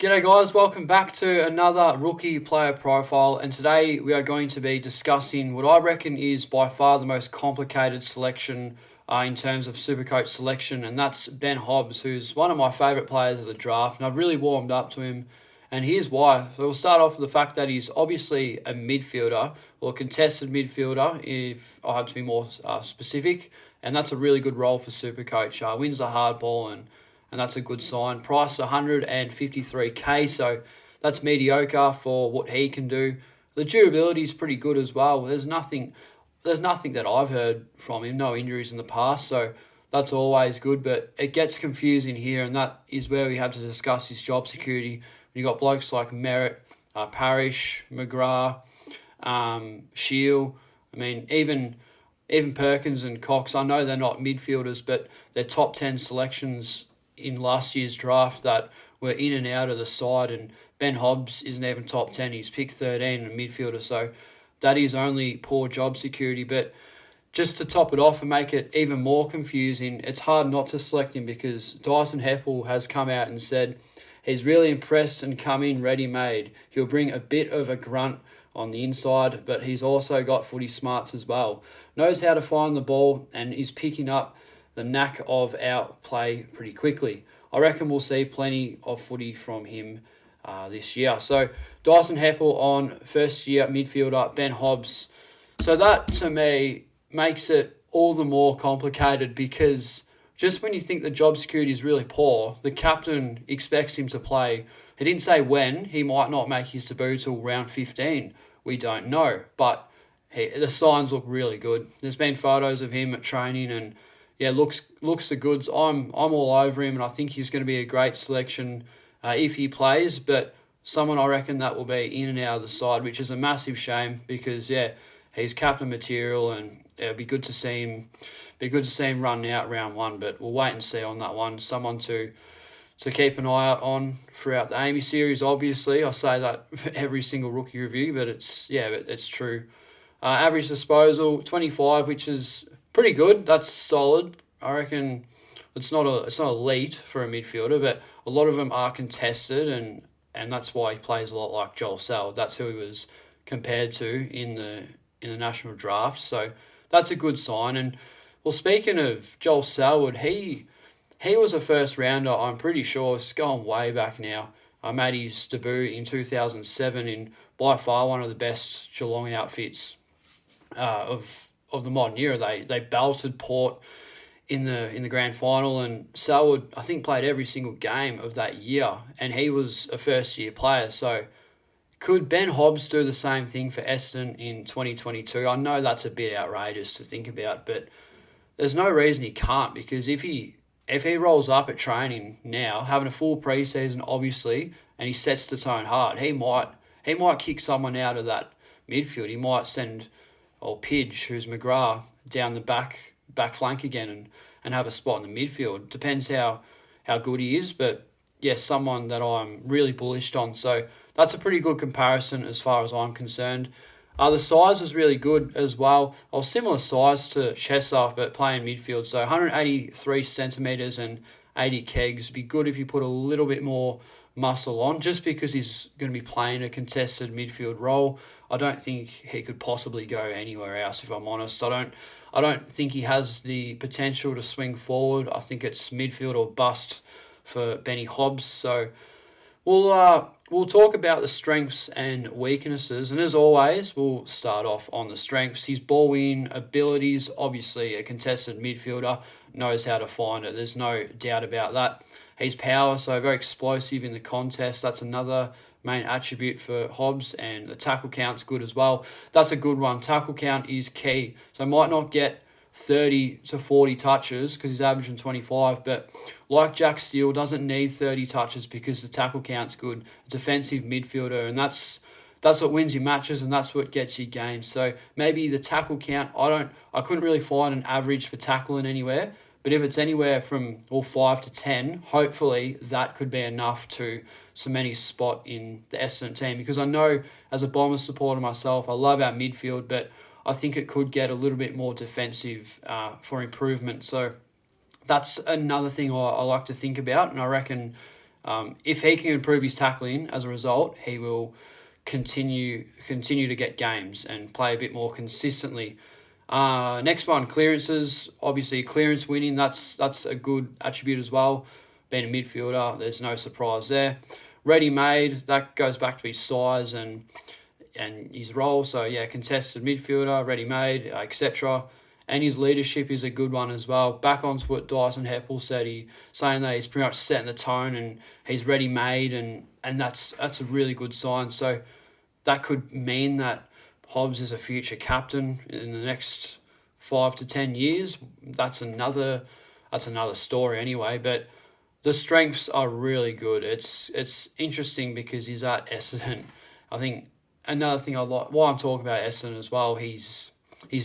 G'day guys, welcome back to another rookie player profile, and today we are going to be discussing what I reckon is by far the most complicated selection in terms of Supercoach selection, and that's Ben Hobbs, who's one of my favourite players of the draft, and I've really warmed up to him, and here's why. So we'll start off with the fact that he's obviously a midfielder, or a contested midfielder if I have to be more specific, and that's a really good role for Supercoach. Wins the hard ball and that's a good sign. Priced 153k, so that's mediocre for what he can do. The durability is pretty good as well. There's nothing that I've heard from him, no injuries in the past, so that's always good, but it gets confusing here, and that is where we have to discuss his job security. You've got blokes like Merritt, Parrish, McGrath, Shield. I mean, even Perkins and Cox, I know they're not midfielders, but they're top 10 selections in last year's draft that were in and out of the side, and Ben Hobbs isn't even top 10. He's picked 13 and a midfielder, so that is only poor job security. But just to top it off and make it even more confusing, it's hard not to select him because Dyson Heppel has come out and said he's really impressed and come in ready-made. He'll bring a bit of a grunt on the inside, but he's also got footy smarts as well. Knows how to find the ball and is picking up the knack of our play pretty quickly. I reckon we'll see plenty of footy from him this year. So Dyson Heppel on first year midfielder, Ben Hobbs. So that to me makes it all the more complicated because just when you think the job security is really poor, the captain expects him to play. He didn't say when. He might not make his debut till round 15. We don't know. But the signs look really good. There's been photos of him at training and yeah, looks the goods. I'm all over him, and I think he's going to be a great selection if he plays. But someone I reckon that will be in and out of the side, which is a massive shame because yeah, he's captain material, and it'd be good to see him. Be good to see him run out round one, but we'll wait and see on that one. Someone to keep an eye out on throughout the Amy series. Obviously, I say that for every single rookie review, but it's true. Average disposal 25, which is pretty good. That's solid. I reckon it's not elite for a midfielder, but a lot of them are contested, and that's why he plays a lot like Joel Selwood. That's who he was compared to in the national draft. So that's a good sign. And well, speaking of Joel Selwood, he was a first rounder. I'm pretty sure. It's going way back now. I made his debut in 2007 in by far one of the best Geelong outfits of the modern era. They belted Port in the grand final, and Selwood I think played every single game of that year, and he was a first year player. So could Ben Hobbs do the same thing for Essendon in 2022? I know that's a bit outrageous to think about, but there's no reason he can't, because if he rolls up at training now, having a full preseason obviously, and he sets the tone hard, he might kick someone out of that midfield. He might send Pidge, who's McGrath, down the back flank again and have a spot in the midfield. Depends how good he is, but yes, someone that I'm really bullish on. So that's a pretty good comparison as far as I'm concerned. The size is really good as well. Similar size to Chesser, but playing midfield. So 183 centimetres and 80 kegs. Be good if you put a little bit more muscle on, just because he's going to be playing a contested midfield role. I don't think he could possibly go anywhere else, if I'm honest. I don't think he has the potential to swing forward. I think it's midfield or bust for Benny Hobbs. So we'll talk about the strengths and weaknesses, and as always, we'll start off on the strengths. His ball win abilities, obviously a contested midfielder, knows how to find it. There's no doubt about that. His power, so very explosive in the contest. That's another main attribute for Hobbs, and the tackle count's good as well. That's a good one. Tackle count is key. So might not get 30 to 40 touches because he's averaging 25, but like Jack Steele, doesn't need 30 touches because the tackle count's good. Defensive midfielder, and that's what wins you matches, and that's what gets you games. So maybe the tackle count, I couldn't really find an average for tackling anywhere, but if it's anywhere from 5 to 10, hopefully that could be enough to cement his spot in the Essendon team, because I know as a Bombers supporter myself, I love our midfield, but I think it could get a little bit more defensive for improvement. So that's another thing I like to think about, and I reckon If he can improve his tackling as a result, he will continue to get games and play a bit more consistently. Next one, clearances. Obviously, clearance winning, that's a good attribute as well. Being a midfielder, there's no surprise there. Ready-made, that goes back to his size and his role. So, yeah, contested midfielder, ready-made, etc. And his leadership is a good one as well. Back onto what Dyson Heppel said, saying that he's pretty much setting the tone and he's ready-made, and that's a really good sign. So that could mean that Hobbs is a future captain in the next 5 to 10 years. That's another story anyway. But the strengths are really good. It's interesting because he's at Essendon. I think another thing I like, why I'm talking about Essendon as well, his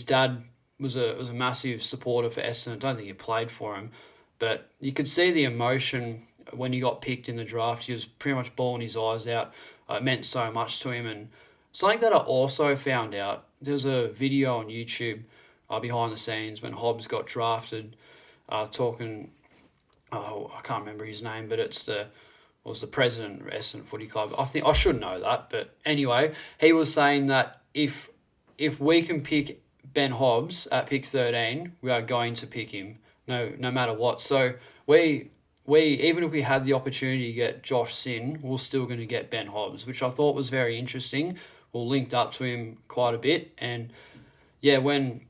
dad was a massive supporter for Essendon. I don't think he played for him, but you could see the emotion when he got picked in the draft. He was pretty much bawling his eyes out. It meant so much to him. And something that I also found out, there was a video on YouTube behind the scenes when Hobbs got drafted, talking. Oh, I can't remember his name, but was the president of Essendon Footy Club. I think I should know that, but anyway, he was saying that if we can pick Ben Hobbs at pick 13, we are going to pick him, no matter what. So we even if we had the opportunity to get Josh Sin, we're still going to get Ben Hobbs, which I thought was very interesting. We linked up to him quite a bit, and yeah, when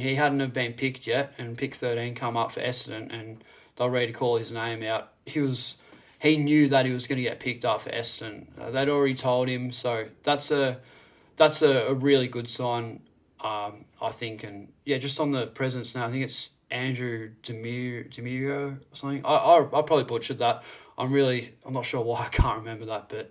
he hadn't have been picked yet, and pick 13 come up for Essendon, and they're ready to call his name out, he knew that he was going to get picked up for Essendon. They'd already told him, so that's a really good sign, I think. And yeah, just on the presence now, I think it's Andrew Demirio or something. I probably butchered that. I'm not sure why I can't remember that, but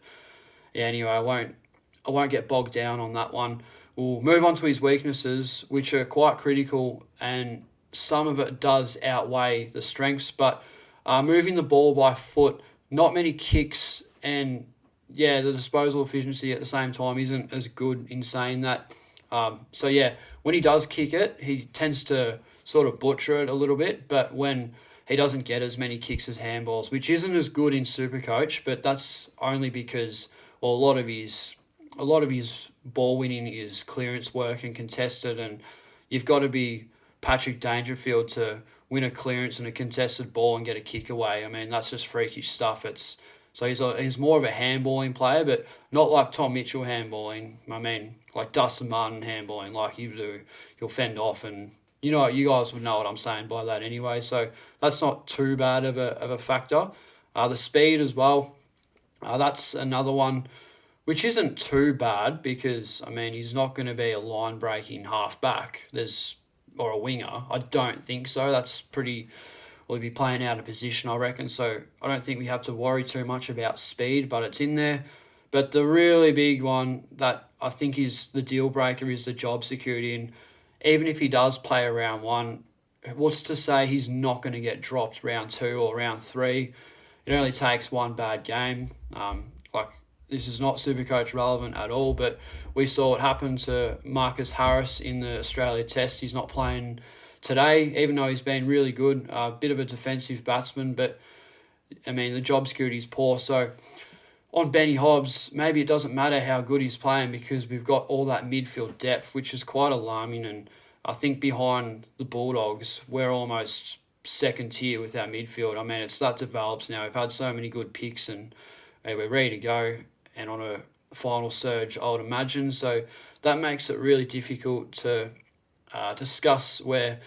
yeah. Anyway, I won't get bogged down on that one. We'll move on to his weaknesses, which are quite critical, and some of it does outweigh the strengths. But moving the ball by foot, not many kicks, and yeah, the disposal efficiency at the same time isn't as good in saying that. So yeah, when he does kick it, he tends to sort of butcher it a little bit, but when he doesn't get as many kicks as handballs, which isn't as good in Supercoach, but that's only because, well, a lot of his ball winning is clearance work and contested, and you've got to be Patrick Dangerfield to win a clearance and a contested ball and get a kick away. I mean, that's just freakish stuff. So he's more of a handballing player, but not like Tom Mitchell handballing. I mean, like Dustin Martin handballing, like you do. He'll fend off, and you guys would know what I'm saying by that anyway. So that's not too bad of a factor. The speed as well. That's another one, which isn't too bad because, I mean, he's not going to be a line-breaking half-back or a winger. I don't think so. We'll be playing out of position, I reckon. So I don't think we have to worry too much about speed, but it's in there. But the really big one that I think is the deal-breaker is the job security. And even if he does play a round 1, what's to say he's not going to get dropped round 2 or round 3? It only takes one bad game. This is not Supercoach relevant at all, but we saw what happened to Marcus Harris in the Australia Test. He's not playing today, even though he's been really good. A bit of a defensive batsman, but, I mean, the job security is poor. So on Benny Hobbs, maybe it doesn't matter how good he's playing because we've got all that midfield depth, which is quite alarming. And I think behind the Bulldogs, we're almost second tier with our midfield. I mean, it's that develops now. We've had so many good picks and we're ready to go and on a final surge, I would imagine. So that makes it really difficult to discuss whether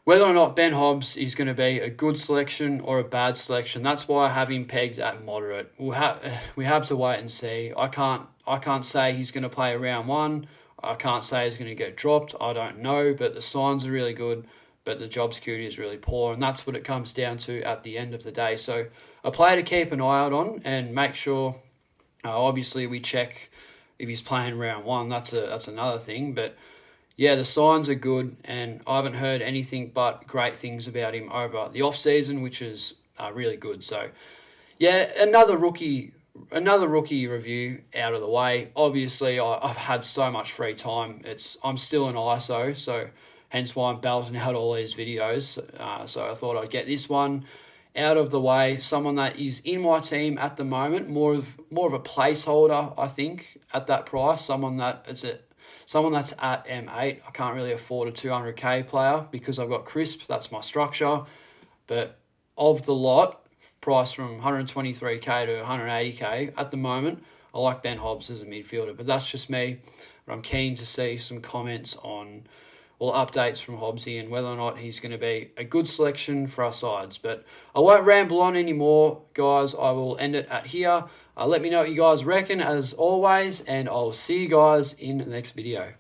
or not Ben Hobbs is going to be a good selection or a bad selection. That's why I have him pegged at moderate. We have to wait and see. I can't say he's going to play round 1. I can't say he's going to get dropped. I don't know, but the signs are really good. But the job security is really poor, and that's what it comes down to at the end of the day. So a player to keep an eye out on and make sure. Obviously, we check if he's playing round 1. That's another thing. But yeah, the signs are good, and I haven't heard anything but great things about him over the off season, which is really good. So yeah, another rookie review out of the way. Obviously, I've had so much free time. I'm still an ISO, so hence why I'm belting out all these videos. So I thought I'd get this one out of the way, someone that is in my team at the moment, more of a placeholder, I think, at that price. Someone that's at M8. I can't really afford a 200k player because I've got Crisp. That's my structure. But of the lot, price from 123k to 180k at the moment, I like Ben Hobbs as a midfielder. But that's just me. But I'm keen to see some comments on, well, updates from Hobbsy and whether or not he's going to be a good selection for our sides. But I won't ramble on anymore, guys. I will end it at here. Let me know what you guys reckon, as always, and I'll see you guys in the next video.